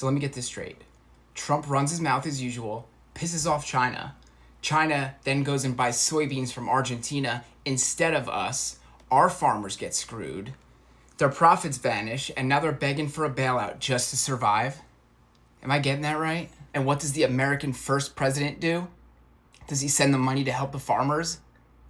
So let me get this straight. Trump runs his mouth as usual, pisses off China. China then goes and buys soybeans from Argentina instead of us. Our farmers get screwed. Their profits vanish, and now they're begging for a bailout just to survive. Am I getting that right? And what does the American first president do? Does he send the money to help the farmers?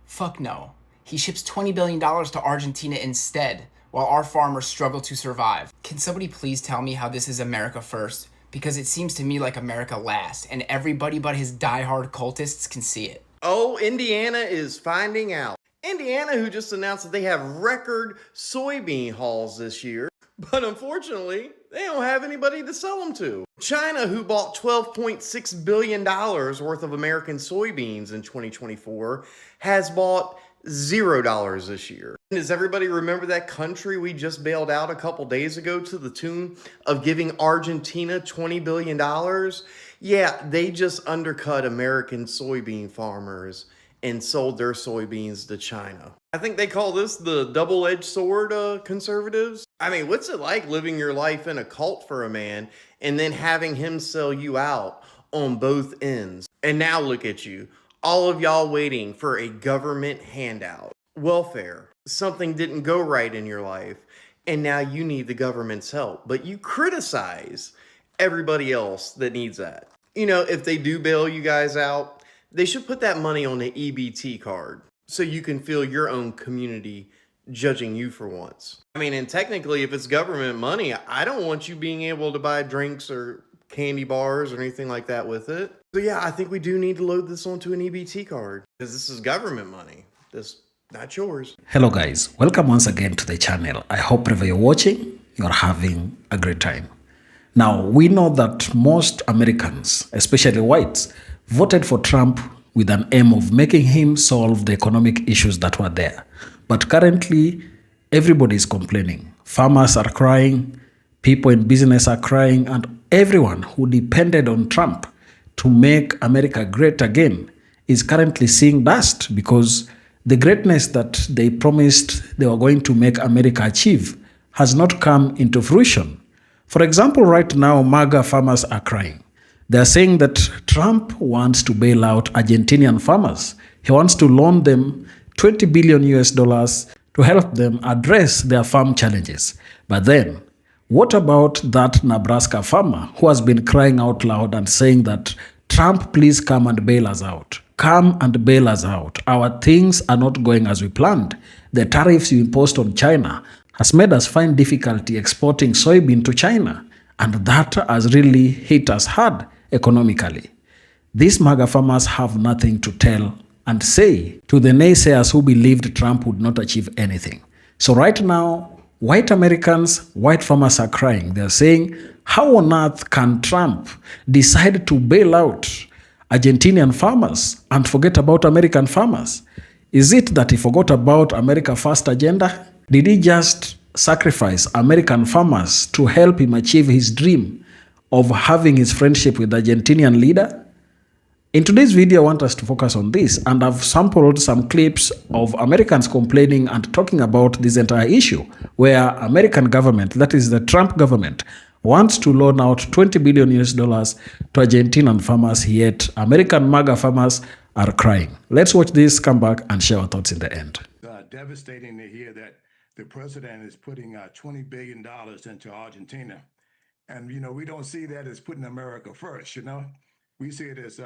Fuck no. He ships $20 billion to Argentina instead, while our farmers struggle to survive. Can somebody please tell me how this is America first? Because it seems to me like America last, and everybody but his diehard cultists can see it. Oh, Indiana is finding out. Indiana, who just announced that they have record soybean hauls this year, but unfortunately, they don't have anybody to sell them to. China, who bought $12.6 billion worth of American soybeans in 2024, has bought $0 this year. Does everybody remember that country we just bailed out a couple days ago to the tune of giving Argentina $20 billion? Yeah, they just undercut American soybean farmers and sold their soybeans to China. I think they call this the double-edged sword, conservatives. I mean, what's it like living your life in a cult for a man and then having him sell you out on both ends? And now look at you, all of y'all waiting for a government handout. Welfare. Something didn't go right in your life, and now you need the government's help. But you criticize everybody else that needs that. You know, if they do bail you guys out, they should put that money on the EBT card so you can feel your own community judging you for once. I mean, and technically, if it's government money, I don't want you being able to buy drinks or candy bars or anything like that with it. So yeah, I think we do need to load this onto an EBT card because this is government money. This not yours. Hello guys, welcome once again to the channel. I hope wherever you're watching, you're having a great time. Now, we know that most Americans, especially whites, voted for Trump with an aim of making him solve the economic issues that were there. But currently, everybody is complaining. Farmers are crying, people in business are crying, and everyone who depended on Trump to make America great again is currently seeing dust because the greatness that they promised they were going to make America achieve has not come into fruition. For example, right now, MAGA farmers are crying. They're saying that Trump wants to bail out Argentinian farmers. He wants to loan them $20 billion to help them address their farm challenges. But then, what about that Nebraska farmer who has been crying out loud and saying that Trump, please come and bail us out. Come and bail us out. Our things are not going as we planned. The tariffs you imposed on China has made us find difficulty exporting soybean to China. And that has really hit us hard economically. These MAGA farmers have nothing to tell and say to the naysayers who believed Trump would not achieve anything. So right now, white Americans, white farmers are crying. They're saying, how on earth can Trump decide to bail out Argentinian farmers and forget about American farmers? Is it that he forgot about America First agenda? Did he just sacrifice American farmers to help him achieve his dream of having his friendship with the Argentinian leader? In today's video, I want us to focus on this, and I've sampled some clips of Americans complaining and talking about this entire issue, where American government, that is the Trump government, wants to loan out $20 billion to Argentinian farmers, yet American MAGA farmers are crying. Let's watch this, come back, and share our thoughts in the end. Devastating to hear that the president is putting $20 billion into Argentina. And, you know, we don't see that as putting America first, you know. We see it as,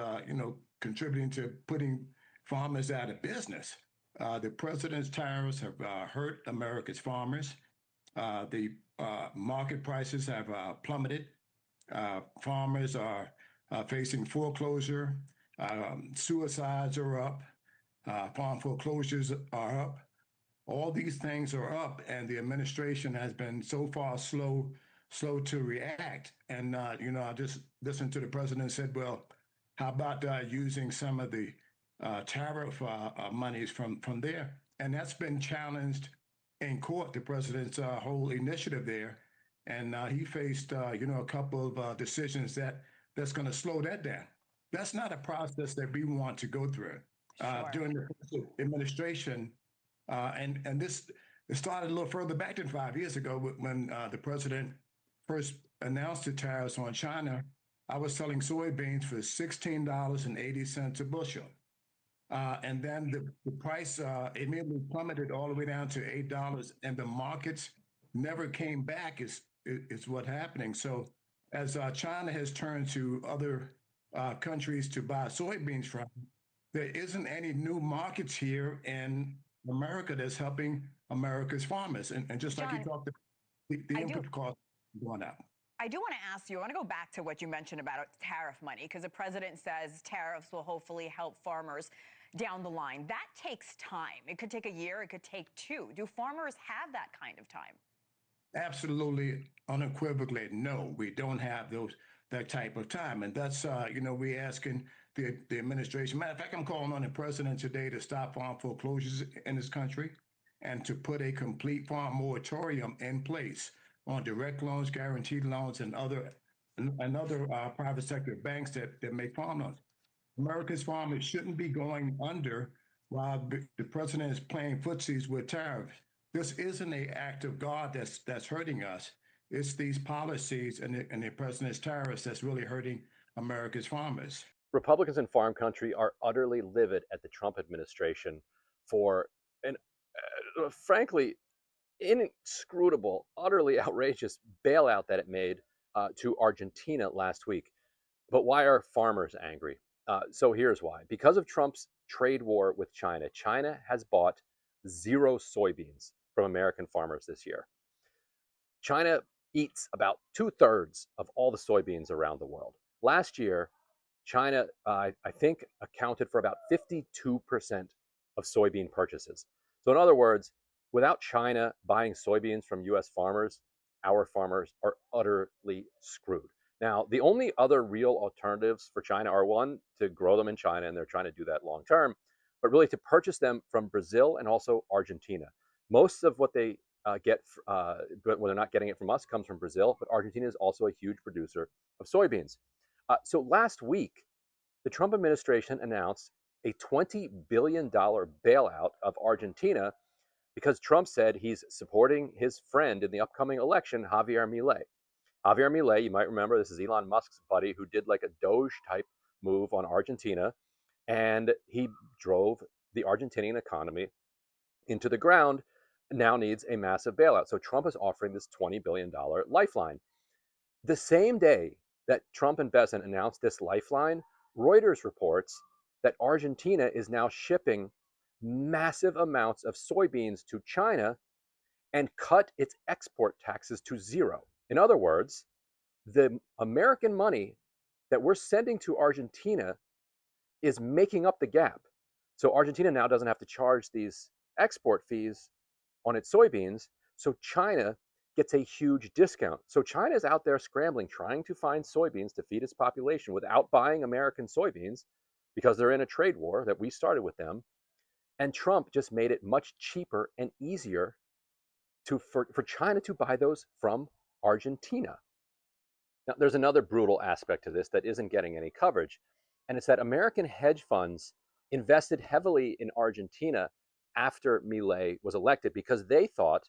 contributing to putting farmers out of business. The president's tariffs have hurt America's farmers. The market prices have plummeted. Farmers are facing foreclosure. Suicides are up. Farm foreclosures are up. All these things are up, and the administration has been so far slow to react. And, I just listened to the president and said, well, how about using some of the tariff monies from there? And that's been challenged in court, the president's whole initiative there. And he faced, a couple of decisions that's going to slow that down. That's not a process that we want to go through. During the administration. And this it started a little further back than 5 years ago when the president first announced the tariffs on China, I was selling soybeans for $16.80 a bushel. And then the price immediately plummeted all the way down to $8, and the markets never came back. Is what's happening. So as China has turned to other countries to buy soybeans from, there isn't any new markets here in America that's helping America's farmers. And just like you John, talked about, the I do. input cost going up. I do want to ask you, I want to go back to what you mentioned about tariff money, because the president says tariffs will hopefully help farmers down the line. That takes time. It could take a year, it could take two. Do farmers have that kind of time? Absolutely, unequivocally, no, we don't have that type of time, and that's we asking the administration. Matter of fact, I'm calling on the president today to stop farm foreclosures in this country, and to put a complete farm moratorium in place on direct loans, guaranteed loans, and other private sector banks that make farm loans. America's farmers shouldn't be going under while the president is playing footsies with tariffs. This isn't an act of God that's hurting us. It's these policies and the president's tariffs that's really hurting America's farmers. Republicans in farm country are utterly livid at the Trump administration for an frankly inscrutable, utterly outrageous bailout that it made to Argentina last week. But why are farmers angry? So here's why. Because of Trump's trade war with China, China has bought 0 soybeans from American farmers this year. China eats about 2/3 of all the soybeans around the world. Last year, China, I think, accounted for about 52% of soybean purchases. So in other words, without China buying soybeans from US farmers, our farmers are utterly screwed. Now, the only other real alternatives for China are, one, to grow them in China, and they're trying to do that long term, but really to purchase them from Brazil and also Argentina. Most of what they get, but when they're not getting it from us, comes from Brazil, but Argentina is also a huge producer of soybeans. So last week, the Trump administration announced a $20 billion bailout of Argentina because Trump said he's supporting his friend in the upcoming election, Javier Milei. Javier Milei, you might remember, this is Elon Musk's buddy who did like a Doge type move on Argentina, and he drove the Argentinian economy into the ground, now needs a massive bailout. So Trump is offering this $20 billion lifeline. The same day that Trump and Besant announced this lifeline, Reuters reports that Argentina is now shipping massive amounts of soybeans to China and cut its export taxes to 0. In other words, the American money that we're sending to Argentina is making up the gap. So Argentina now doesn't have to charge these export fees on its soybeans, so China gets a huge discount. So China is out there scrambling, trying to find soybeans to feed its population without buying American soybeans because they're in a trade war that we started with them. And Trump just made it much cheaper and easier for China to buy those from Argentina. Now, there's another brutal aspect to this that isn't getting any coverage, and it's that American hedge funds invested heavily in Argentina after Milei was elected because they thought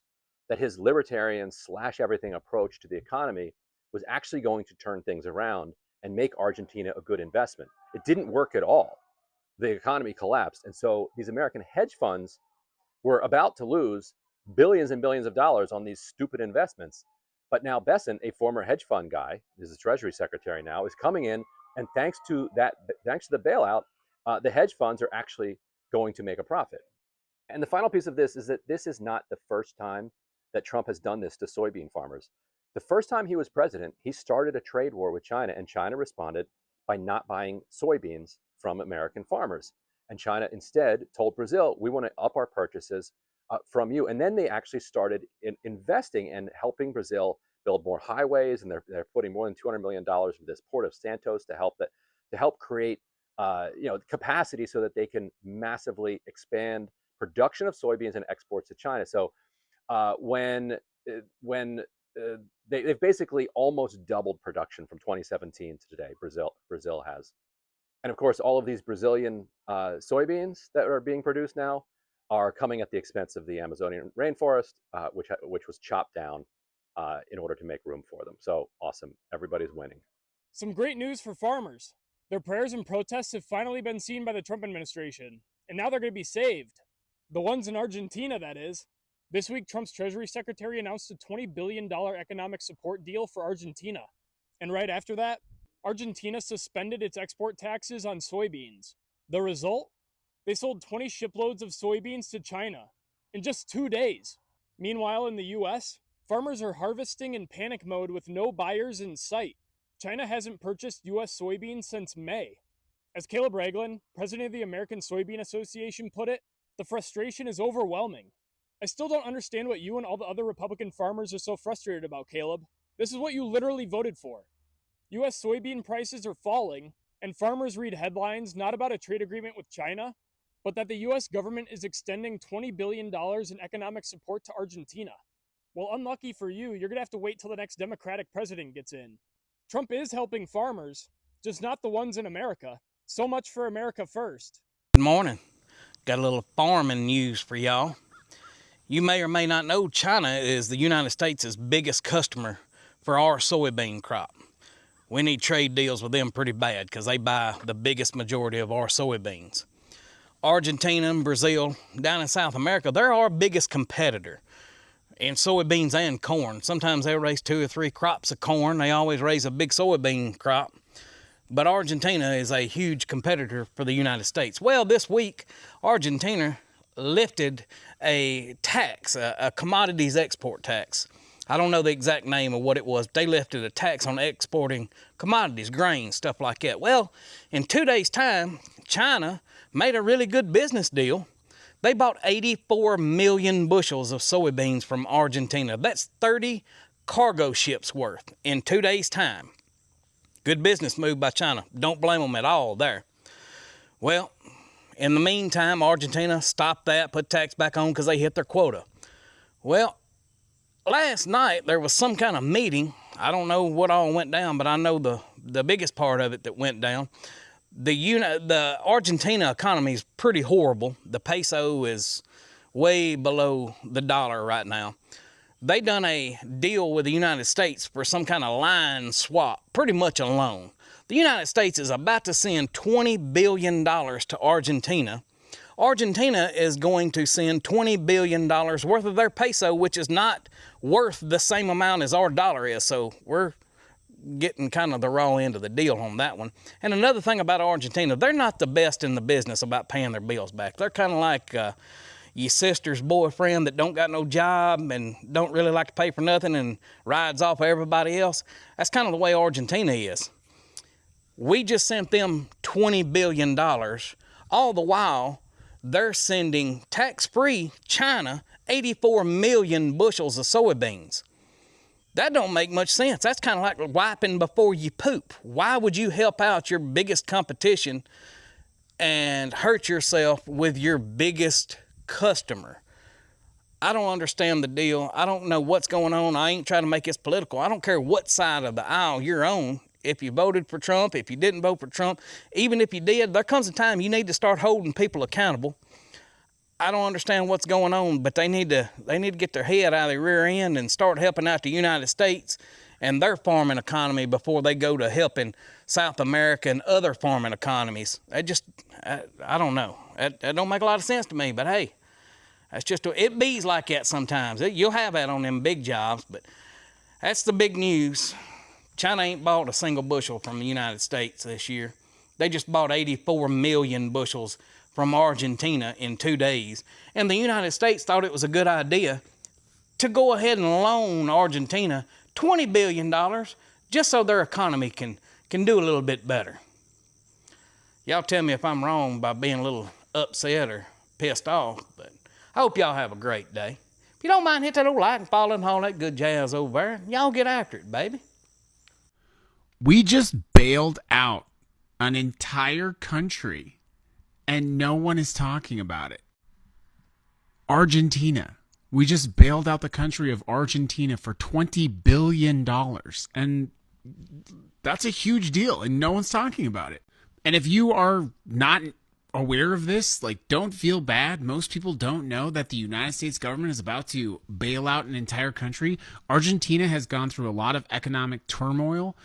that his libertarian slash everything approach to the economy was actually going to turn things around and make Argentina a good investment. It didn't work at all. The economy collapsed. And so these American hedge funds were about to lose billions and billions of dollars on these stupid investments. But now Besant, a former hedge fund guy, is the Treasury Secretary now, is coming in, and thanks to the bailout, the hedge funds are actually going to make a profit. And the final piece of this is that this is not the first time that Trump has done this to soybean farmers. The first time he was president, he started a trade war with China, and China responded by not buying soybeans from American farmers. And China instead told Brazil, we want to up our purchases from you. And then they actually started investing and helping Brazil build more highways, and they're putting more than $200 million into this port of Santos to help create capacity so that they can massively expand production of soybeans and exports to China. So they've basically almost doubled production from 2017 to today. Brazil has, and of course, all of these Brazilian soybeans that are being produced now are coming at the expense of the Amazonian rainforest, which was chopped down in order to make room for them. So awesome. Everybody's winning. Some great news for farmers. Their prayers and protests have finally been seen by the Trump administration, and now they're going to be saved. The ones in Argentina, that is. This week, Trump's Treasury Secretary announced a $20 billion economic support deal for Argentina. And right after that, Argentina suspended its export taxes on soybeans. The result? They sold 20 shiploads of soybeans to China in just 2 days. Meanwhile, in the US, farmers are harvesting in panic mode with no buyers in sight. China hasn't purchased US soybeans since May. As Caleb Ragland, president of the American Soybean Association, put it, the frustration is overwhelming. I still don't understand what you and all the other Republican farmers are so frustrated about, Caleb. This is what you literally voted for. US soybean prices are falling, and farmers read headlines not about a trade agreement with China, but that the US government is extending $20 billion in economic support to Argentina. Well, unlucky for you, you're going to have to wait till the next Democratic president gets in. Trump is helping farmers, just not the ones in America. So much for America first. Good morning. Got a little farming news for y'all. You may or may not know China is the United States' biggest customer for our soybean crop. We need trade deals with them pretty bad because they buy the biggest majority of our soybeans. Argentina and Brazil, down in South America, they're our biggest competitor in soybeans and corn. Sometimes they'll raise 2 or 3 crops of corn. They always raise a big soybean crop. But Argentina is a huge competitor for the United States. Well, this week, Argentina lifted a tax, a commodities export tax. I don't know the exact name of what it was. They lifted a tax on exporting commodities, grains, stuff like that. Well, in 2 days' time, China made a really good business deal. They bought 84 million bushels of soybeans from Argentina. That's 30 cargo ships worth in 2 days' time. Good business move by China. Don't blame them at all there. Well, in the meantime, Argentina stopped that, put tax back on because they hit their quota. Well, last night there was some kind of meeting. I don't know what all went down, but I know the biggest part of it that went down. The Argentina economy is pretty horrible. The peso is way below the dollar right now. They done a deal with the United States for some kind of line swap, pretty much a loan. The United States is about to send $20 billion to Argentina. Argentina is going to send $20 billion worth of their peso, which is not worth the same amount as our dollar is. So we're getting kind of the raw end of the deal on that one. And another thing about Argentina, they're not the best in the business about paying their bills back. They're kind of like your sister's boyfriend that don't got no job and don't really like to pay for nothing and rides off of everybody else. That's kind of the way Argentina is. We just sent them $20 billion. All the while, they're sending tax-free China 84 million bushels of soybeans. That don't make much sense. That's kind of like wiping before you poop. Why would you help out your biggest competition and hurt yourself with your biggest customer? I don't understand the deal. I don't know what's going on. I ain't trying to make this political. I don't care what side of the aisle you're on. If you voted for Trump, if you didn't vote for Trump, even if you did, there comes a time you need to start holding people accountable. I don't understand what's going on, but they need to get their head out of their rear end and start helping out the United States and their farming economy before they go to helping South America and other farming economies. I don't know. That don't make a lot of sense to me, but hey, that's just, it bees like that sometimes. You'll have that on them big jobs, but that's the big news. China ain't bought a single bushel from the United States this year. They just bought 84 million bushels from Argentina in 2 days. And the United States thought it was a good idea to go ahead and loan Argentina $20 billion just so their economy can do a little bit better. Y'all tell me if I'm wrong by being a little upset or pissed off, but I hope y'all have a great day. If you don't mind, hit that old like and follow and all that good jazz over there. Y'all get after it, baby. We just bailed out an entire country and no one is talking about it. Argentina. We just bailed out the country of Argentina for $20 billion. And that's a huge deal and no one's talking about it. And if you are not aware of this. Like, don't feel bad. Most people don't know that the United States government is about to bail out an entire country. Argentina has gone through a lot of economic turmoil.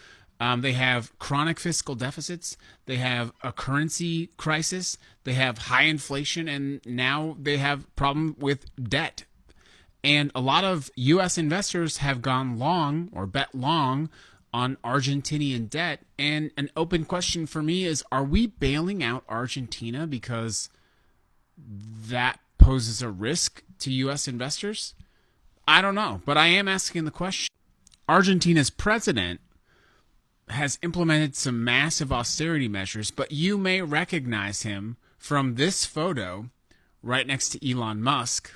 They have chronic fiscal deficits. They have a currency crisis. They have high inflation, and now they have problem with debt. And a lot of U.S. investors have gone long or bet long on Argentinian debt. And an open question for me is, are we bailing out Argentina because that poses a risk to U.S. investors? I don't know, but I am asking the question. Argentina's president has implemented some massive austerity measures, but you may recognize him from this photo right next to Elon Musk.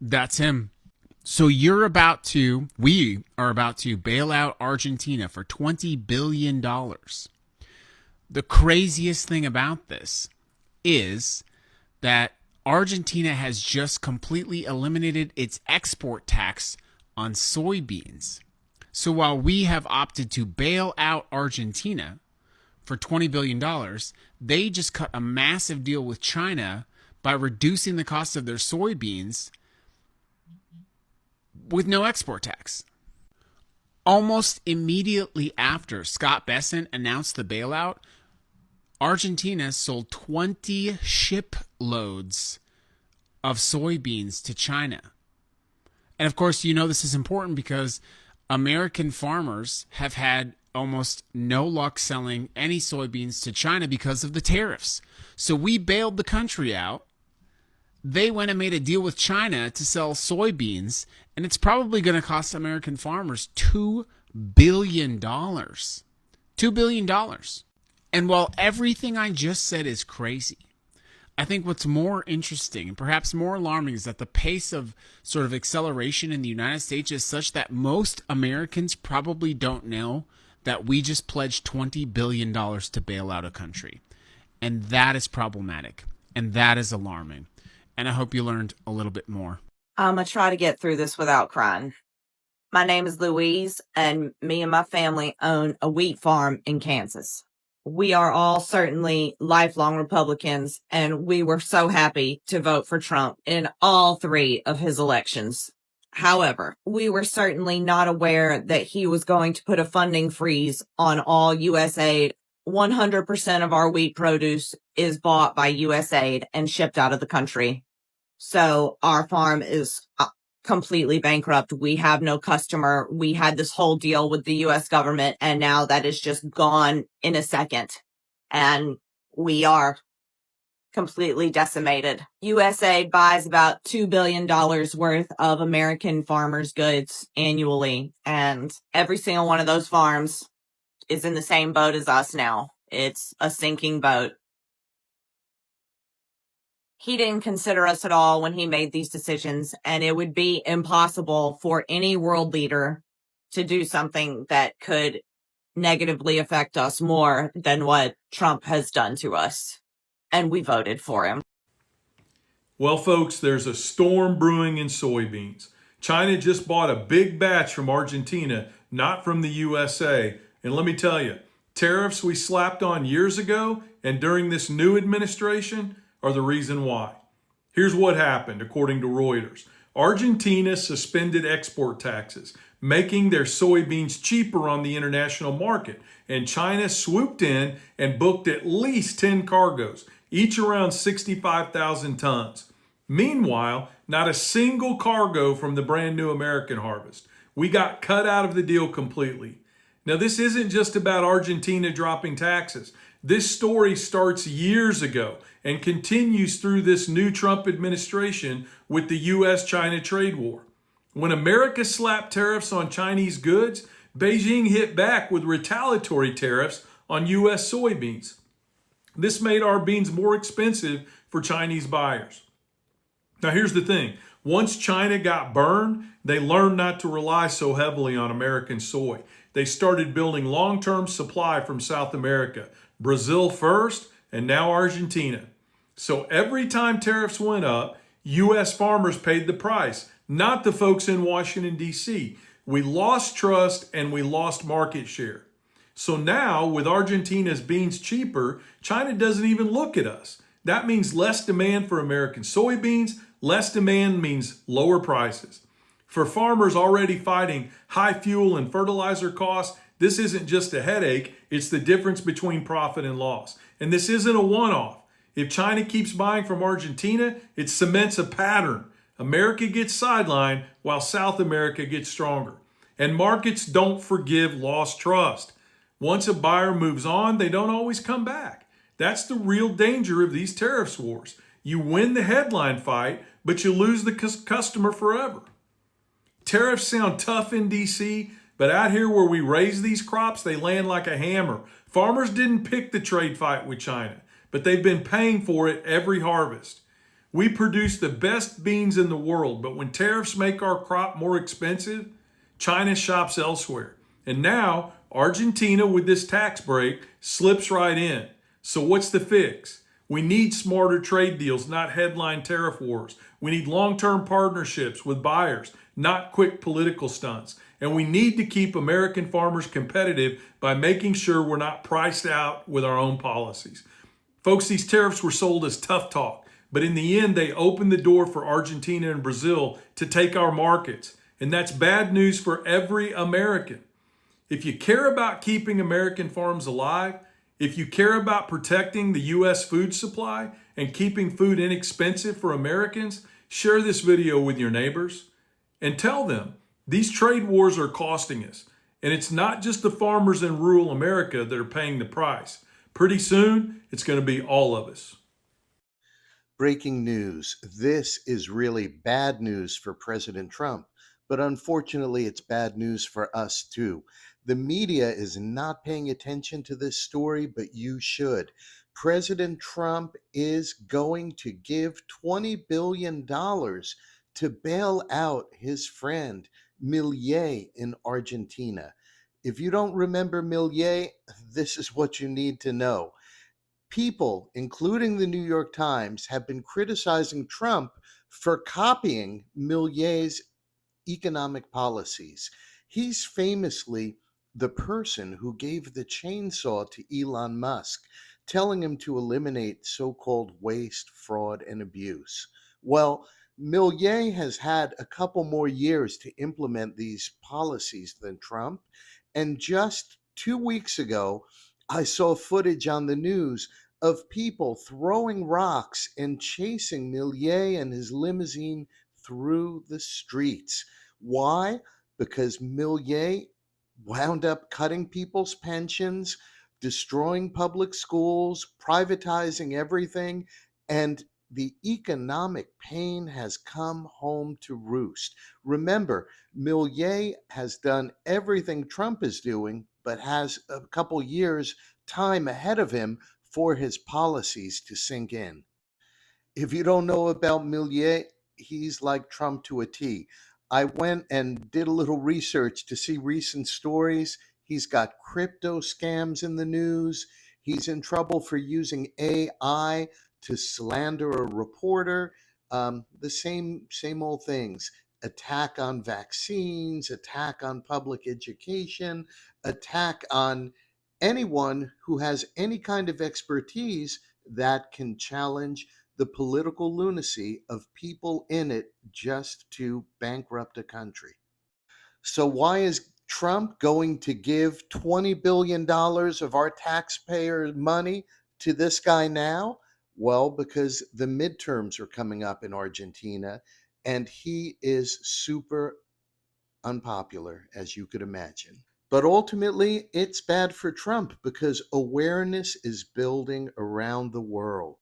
That's him. So we are about to bail out Argentina for $20 billion. The craziest thing about this is that Argentina has just completely eliminated its export tax on soybeans. So while we have opted to bail out Argentina for $20 billion, they just cut a massive deal with China by reducing the cost of their soybeans with no export tax. Almost immediately after Scott Bessent announced the bailout, Argentina sold 20 shiploads of soybeans to China. And of course, you know this is important because American farmers have had almost no luck selling any soybeans to China because of the tariffs. So we bailed the country out. They went and made a deal with China to sell soybeans, and it's probably going to cost American farmers $2 billion. $2 billion. And while everything I just said is crazy, I think what's more interesting and perhaps more alarming is that the pace of sort of acceleration in the United States is such that most Americans probably don't know that we just pledged $20 billion to bail out a country. And that is problematic. And that is alarming. And I hope you learned a little bit more. I'm going to try to get through this without crying. My name is Louise, and me and my family own a wheat farm in Kansas. We are all certainly lifelong Republicans, and we were so happy to vote for Trump in all three of his elections. However, we were certainly not aware that he was going to put a funding freeze on all U.S. aid. 100% of our wheat produce is bought by U.S. aid and shipped out of the country. So our farm is completely bankrupt. We have no customer. We had this whole deal with the U.S. government, and now that is just gone in a second. And we are completely decimated. USAID buys about $2 billion worth of American farmers' goods annually, and every single one of those farms is in the same boat as us now. It's a sinking boat. He didn't consider us at all when he made these decisions, and it would be impossible for any world leader to do something that could negatively affect us more than what Trump has done to us. And we voted for him. Well, folks, there's a storm brewing in soybeans. China just bought a big batch from Argentina, not from the USA. And let me tell you, tariffs we slapped on years ago and during this new administration are the reason why. Here's what happened, according to Reuters. Argentina suspended export taxes, making their soybeans cheaper on the international market. And China swooped in and booked at least 10 cargoes, each around 65,000 tons. Meanwhile, not a single cargo from the brand new American harvest. We got cut out of the deal completely. Now, this isn't just about Argentina dropping taxes. This story starts years ago and continues through this new Trump administration with the U.S.-China trade war. When America slapped tariffs on Chinese goods, Beijing hit back with retaliatory tariffs on U.S. soybeans. This made our beans more expensive for Chinese buyers. Now, here's the thing. Once China got burned, they learned not to rely so heavily on American soy. They started building long-term supply from South America, Brazil first, and now Argentina. So every time tariffs went up, U.S. farmers paid the price, not the folks in Washington, D.C. We lost trust and we lost market share. So now, with Argentina's beans cheaper, China doesn't even look at us. That means less demand for American soybeans. Less demand means lower prices. For farmers already fighting high fuel and fertilizer costs, this isn't just a headache, it's the difference between profit and loss. And this isn't a one-off. If China keeps buying from Argentina, it cements a pattern. America gets sidelined while South America gets stronger. And markets don't forgive lost trust. Once a buyer moves on, they don't always come back. That's the real danger of these tariffs wars. You win the headline fight, but you lose the customer forever. Tariffs sound tough in DC, but out here where we raise these crops, they land like a hammer. Farmers didn't pick the trade fight with China, but they've been paying for it every harvest. We produce the best beans in the world, but when tariffs make our crop more expensive, China shops elsewhere. And now, Argentina, with this tax break, slips right in. So what's the fix? We need smarter trade deals, not headline tariff wars. We need long-term partnerships with buyers, not quick political stunts. And we need to keep American farmers competitive by making sure we're not priced out with our own policies. Folks, these tariffs were sold as tough talk, but in the end, they opened the door for Argentina and Brazil to take our markets. And that's bad news for every American. If you care about keeping American farms alive, if you care about protecting the U.S. food supply and keeping food inexpensive for Americans, share this video with your neighbors and tell them these trade wars are costing us. And it's not just the farmers in rural America that are paying the price. Pretty soon, it's going to be all of us. Breaking news. This is really bad news for President Trump, but unfortunately, it's bad news for us too. The media is not paying attention to this story, but you should. President Trump is going to give $20 billion to bail out his friend Milei in Argentina. If you don't remember Milei, this is what you need to know. People, including the New York Times, have been criticizing Trump for copying Milei's economic policies. He's famously the person who gave the chainsaw to Elon Musk, telling him to eliminate so-called waste, fraud, and abuse. Well, Milei has had a couple more years to implement these policies than Trump, and just 2 weeks ago, I saw footage on the news of people throwing rocks and chasing Milei and his limousine through the streets. Why? Because Milei wound up cutting people's pensions, destroying public schools, privatizing everything, and the economic pain has come home to roost. Remember, Milei has done everything Trump is doing, but has a couple years time ahead of him for his policies to sink in. If you don't know about Milei, he's like Trump to a T. I went and did a little research to see recent stories. He's got crypto scams in the news. He's in trouble for using AI to slander a reporter. The same old things. Attack on vaccines, attack on public education, attack on anyone who has any kind of expertise that can challenge the political lunacy of people in it just to bankrupt a country. So why is Trump going to give $20 billion of our taxpayer money to this guy now? Well, because the midterms are coming up in Argentina, and he is super unpopular, as you could imagine. But ultimately, it's bad for Trump because awareness is building around the world.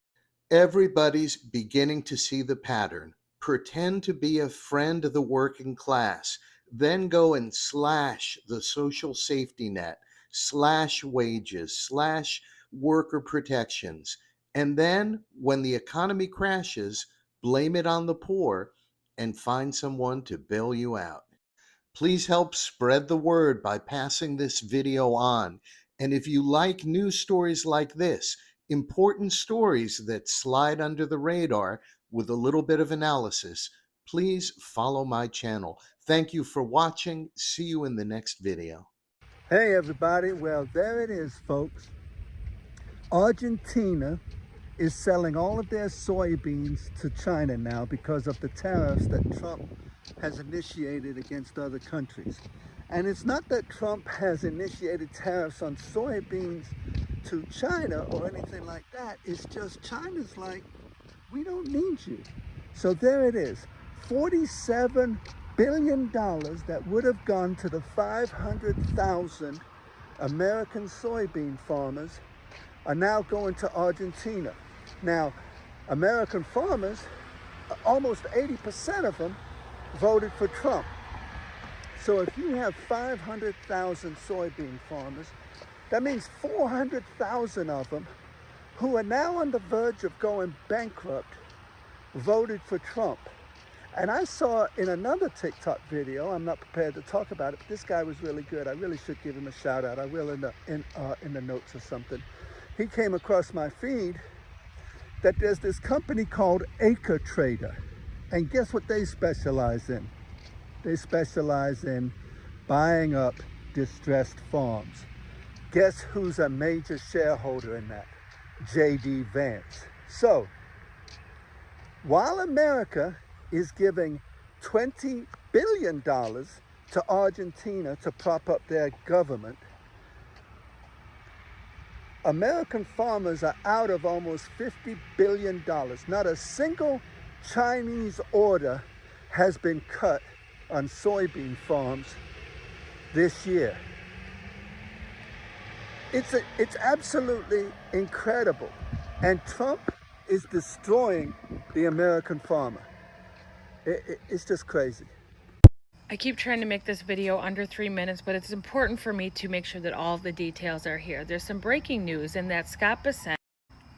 Everybody's beginning to see the pattern. Pretend to be a friend of the working class, then go and slash the social safety net, slash wages, slash worker protections. And then when the economy crashes, blame it on the poor and find someone to bail you out. Please help spread the word by passing this video on. And if you like news stories like this, important stories that slide under the radar with a little bit of analysis, please follow my channel. Thank you for watching. See you in the next video. Hey everybody, well there it is folks. Argentina is selling all of their soybeans to China now because of the tariffs that Trump has initiated against other countries. And it's not that Trump has initiated tariffs on soybeans to China or anything like that. It's just China's like, we don't need you. So there it is, $47 billion that would have gone to the 500,000 American soybean farmers are now going to Argentina. Now, American farmers, almost 80% of them voted for Trump. So if you have 500,000 soybean farmers, that means 400,000 of them who are now on the verge of going bankrupt voted for Trump. And I saw in another TikTok video, I'm not prepared to talk about it, but this guy was really good. I really should give him a shout out. I will in the notes or something. He came across my feed that there's this company called Acre Trader. And guess what they specialize in? They specialize in buying up distressed farms. Guess who's a major shareholder in that? J.D. Vance. So, while America is giving $20 billion to Argentina to prop up their government, American farmers are out of almost $50 billion. Not a single Chinese order has been cut on soybean farms this year. It's absolutely incredible. And Trump is destroying the American farmer. It's just crazy. I keep trying to make this video under 3 minutes, but it's important for me to make sure that all of the details are here. There's some breaking news in that Scott Bessent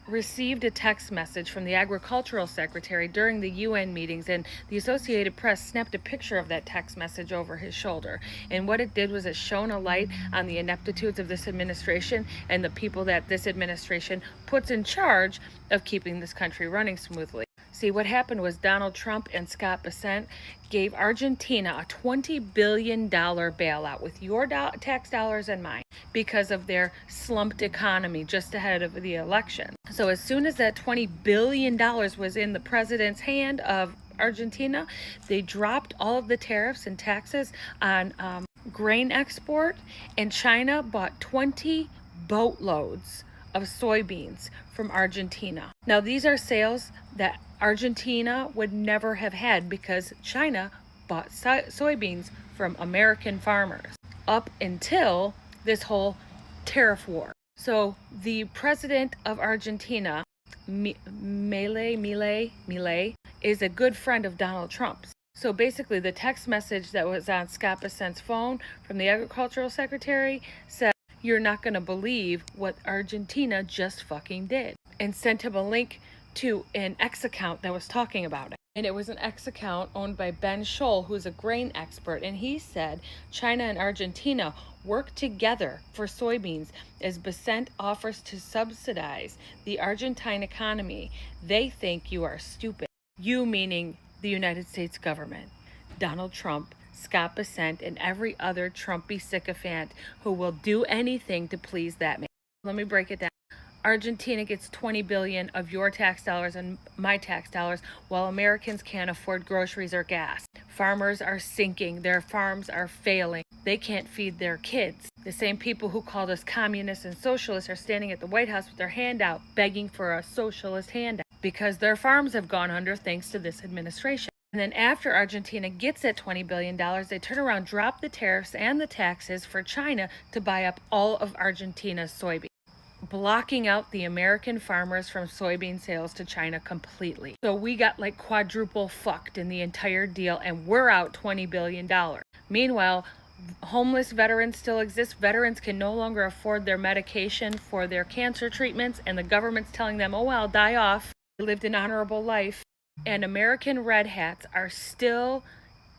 received a text message from the agricultural secretary during the UN meetings, and the Associated Press snapped a picture of that text message over his shoulder. And what it did was it shone a light on the ineptitudes of this administration and the people that this administration puts in charge of keeping this country running smoothly. See, what happened was Donald Trump and Scott Bessent gave Argentina a $20 billion bailout with your tax dollars and mine because of their slumped economy just ahead of the election. So as soon as that $20 billion was in the president's hand of Argentina, they dropped all of the tariffs and taxes on grain export, and China bought 20 boatloads of soybeans from Argentina. Now, these are sales that Argentina would never have had because China bought soybeans from American farmers up until this whole tariff war. So the president of Argentina, Milei, is a good friend of Donald Trump's. So basically the text message that was on Scott Bessent's phone from the agricultural secretary said, "You're not going to believe what Argentina just fucking did," and sent him a link to an X account that was talking about it. And it was an X account owned by Ben Scholl, who's a grain expert. And he said China and Argentina work together for soybeans as Bessent offers to subsidize the Argentine economy. They think you are stupid. You meaning the United States government, Donald Trump, Scott Bessent, and every other Trumpy sycophant who will do anything to please that man. Let me break it down. Argentina gets $20 billion of your tax dollars and my tax dollars, while Americans can't afford groceries or gas. Farmers are sinking. Their farms are failing. They can't feed their kids. The same people who called us communists and socialists are standing at the White House with their hand out, begging for a socialist handout because their farms have gone under thanks to this administration. And then after Argentina gets that $20 billion, they turn around, drop the tariffs and the taxes for China to buy up all of Argentina's soybeans, blocking out the American farmers from soybean sales to China completely. So we got like quadruple fucked in the entire deal, and we're out $20 billion. Meanwhile, homeless veterans still exist. Veterans can no longer afford their medication for their cancer treatments, and the government's telling them, oh well, die off. They lived an honorable life. And American red hats are still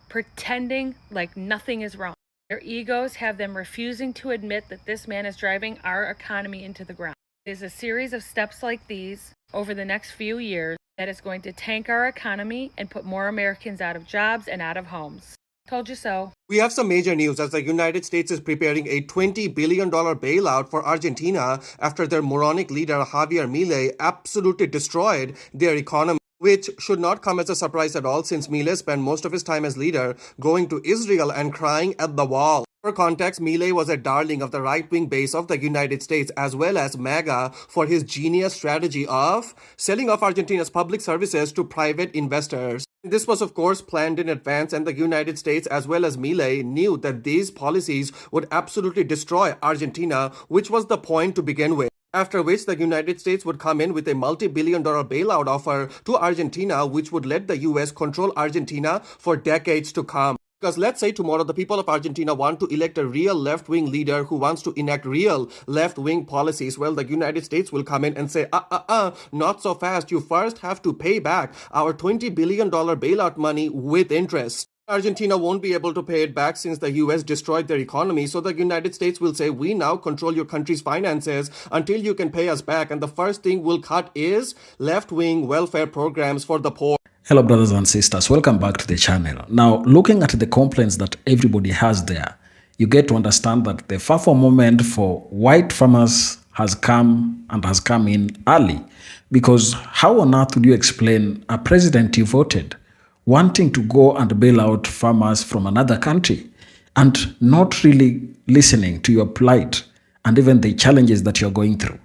pretending like nothing is wrong. Their egos have them refusing to admit that this man is driving our economy into the ground. It is a series of steps like these over the next few years that is going to tank our economy and put more Americans out of jobs and out of homes. Told you so. We have some major news as the United States is preparing a $20 billion bailout for Argentina after their moronic leader Javier Milei absolutely destroyed their economy, which should not come as a surprise at all since Milei spent most of his time as leader going to Israel and crying at the wall. For context, Milei was a darling of the right-wing base of the United States as well as MAGA for his genius strategy of selling off Argentina's public services to private investors. This was, of course, planned in advance, and the United States as well as Milei knew that these policies would absolutely destroy Argentina, which was the point to begin with. After which the United States would come in with a multi-billion-dollar bailout offer to Argentina, which would let the US control Argentina for decades to come. Because let's say tomorrow the people of Argentina want to elect a real left-wing leader who wants to enact real left-wing policies. Well, the United States will come in and say, not so fast. You first have to pay back our $20 billion bailout money with interest. Argentina won't be able to pay it back since the US destroyed their economy. So the United States will say, we now control your country's finances until you can pay us back. And the first thing we'll cut is left-wing welfare programs for the poor. Hello brothers and sisters, welcome back to the channel. Now, looking at the complaints that everybody has there, you get to understand that the FAFO moment for white farmers has come in early. Because how on earth would you explain a president you voted wanting to go and bail out farmers from another country and not really listening to your plight and even the challenges that you're going through?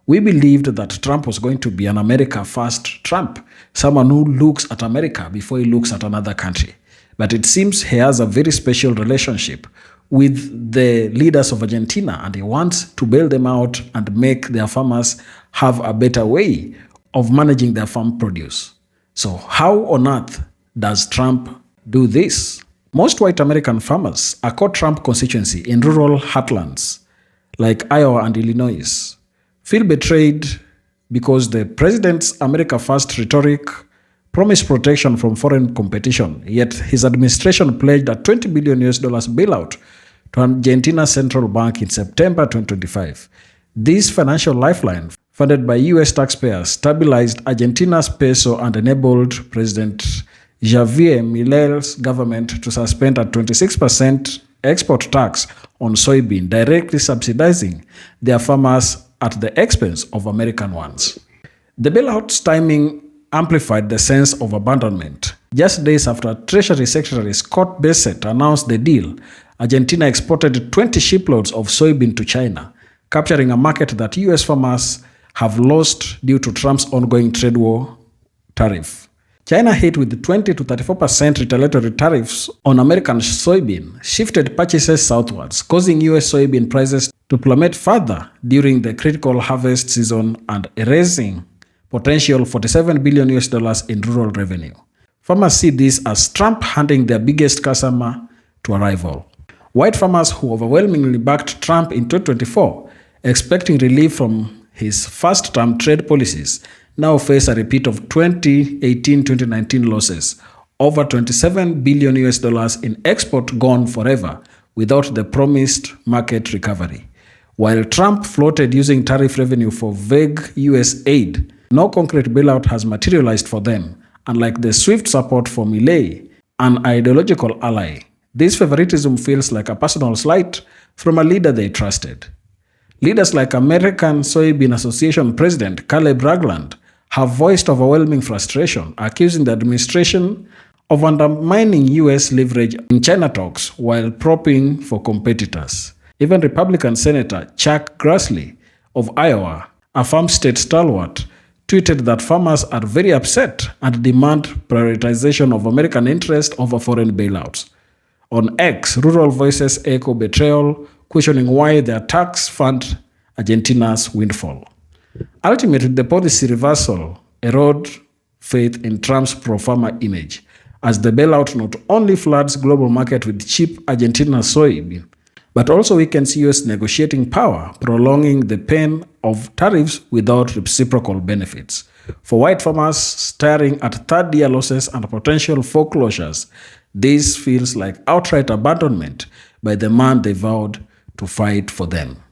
We believed that Trump was going to be an America first Trump, someone who looks at America before he looks at another country. But it seems he has a very special relationship with the leaders of Argentina, and he wants to bail them out and make their farmers have a better way of managing their farm produce. So how on earth does Trump do this? Most white American farmers, a core Trump constituency in rural heartlands like Iowa and Illinois, feel betrayed because the president's America First rhetoric promised protection from foreign competition, yet his administration pledged a $20 billion bailout to Argentina's central bank in September 2025. This financial lifeline, funded by US taxpayers, stabilized Argentina's peso and enabled President Javier Milei's government to suspend a 26% export tax on soybean, directly subsidizing their farmers at the expense of American ones. The bailout's timing amplified the sense of abandonment. Just days after Treasury Secretary Scott Bessent announced the deal, Argentina exported 20 shiploads of soybean to China, capturing a market that US farmers have lost due to Trump's ongoing trade war tariff. China hit with 20 to 34% retaliatory tariffs on American soybean, shifted purchases southwards, causing US soybean prices to plummet further during the critical harvest season and erasing potential $47 billion in rural revenue. Farmers see this as Trump handing their biggest customer to a rival. White farmers who overwhelmingly backed Trump in 2024, expecting relief from his first-term trade policies, now face a repeat of 2018-2019 losses, over $27 billion in export gone forever without the promised market recovery. While Trump floated using tariff revenue for vague US aid, no concrete bailout has materialized for them, unlike the swift support for Milei, an ideological ally. This favoritism feels like a personal slight from a leader they trusted. Leaders like American Soybean Association President Caleb Ragland have voiced overwhelming frustration, accusing the administration of undermining US leverage in China talks while propping for competitors. Even Republican Senator Chuck Grassley of Iowa, a farm state stalwart, tweeted that farmers are very upset and demand prioritization of American interest over foreign bailouts. On X, rural voices echo Betrayal, questioning why their tax fund Argentina's windfall. Ultimately, the policy reversal erodes faith in Trump's pro-farmer image, as the bailout not only floods global market with cheap Argentina soybean, but also weakens US negotiating power, prolonging the pain of tariffs without reciprocal benefits. For white farmers staring at third-year losses and potential foreclosures, this feels like outright abandonment by the man they vowed to fight for them.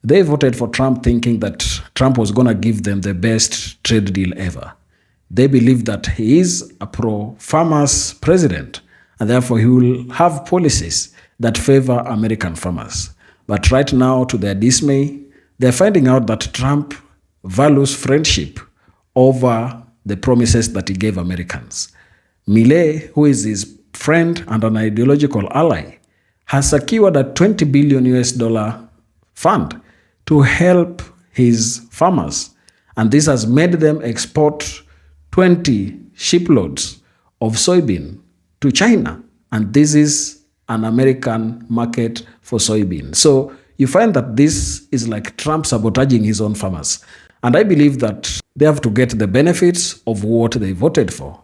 They voted for Trump thinking that Trump was going to give them the best trade deal ever. They believe that he is a pro-farmers president and therefore he will have policies that favor American farmers. But right now, to their dismay, they're finding out that Trump values friendship over the promises that he gave Americans. Milei, who is his friend and an ideological ally, has secured a $20 billion US fund to help his farmers. And this has made them export 20 shiploads of soybean to China. And this is an American market for soybean. So you find that this is like Trump sabotaging his own farmers. And I believe that they have to get the benefits of what they voted for.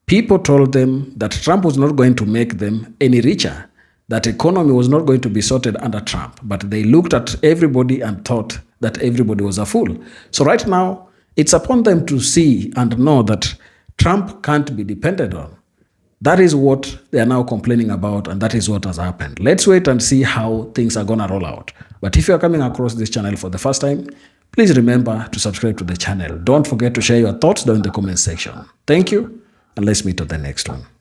People told them that Trump was not going to make them any richer, that economy was not going to be sorted under Trump. But they looked at everybody and thought that everybody was a fool. So right now, it's upon them to see and know that Trump can't be depended on. That is what they are now complaining about, and that is what has happened. Let's wait and see how things are going to roll out. But if you are coming across this channel for the first time, please remember to subscribe to the channel. Don't forget to share your thoughts down in the comment section. Thank you, and let's meet on the next one.